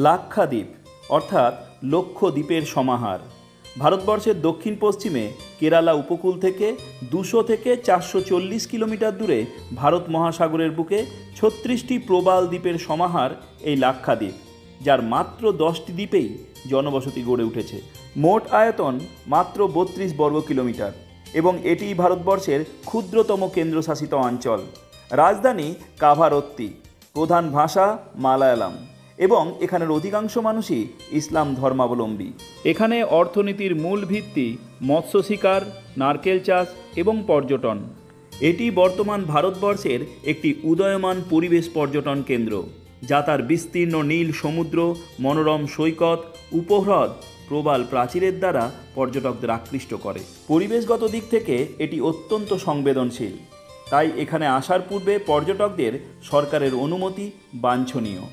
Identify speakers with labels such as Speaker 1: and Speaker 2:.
Speaker 1: লাক্ষাদ্বীপ অর্থাৎ লক্ষ দ্বীপের সমাহার। ভারতবর্ষের দক্ষিণ পশ্চিমে কেরালা উপকূল থেকে 200 থেকে 440 কিলোমিটার দূরে ভারত মহাসাগরের বুকে 36টি প্রবাল দ্বীপের সমাহার এই লাক্ষাদ্বীপ, যার মাত্র 10টি দ্বীপেই জনবসতি গড়ে উঠেছে। মোট আয়তন মাত্র 32 বর্গ কিলোমিটার এবং এটিই ভারতবর্ষের ক্ষুদ্রতম কেন্দ্রশাসিত অঞ্চল। রাজধানী কাভারত্তি, প্রধান ভাষা মালায়ালাম এবং এখানের অধিকাংশ মানুষই ইসলাম ধর্মাবলম্বী। এখানে অর্থনীতির মূল ভিত্তি মৎস্য শিকার, নারকেল চাষ এবং পর্যটন। এটি বর্তমান ভারতবর্ষের একটি উদীয়মান পরিবেশ পর্যটন কেন্দ্র, যা তার বিস্তীর্ণ নীল সমুদ্র, মনোরম সৈকত, উপহ্রদ, প্রবাল প্রাচীরের দ্বারা পর্যটকদের আকৃষ্ট করে। পরিবেশগত দিক থেকে এটি অত্যন্ত সংবেদনশীল, তাই এখানে আসার পূর্বে পর্যটকদের সরকারের অনুমতি বাঞ্ছনীয়।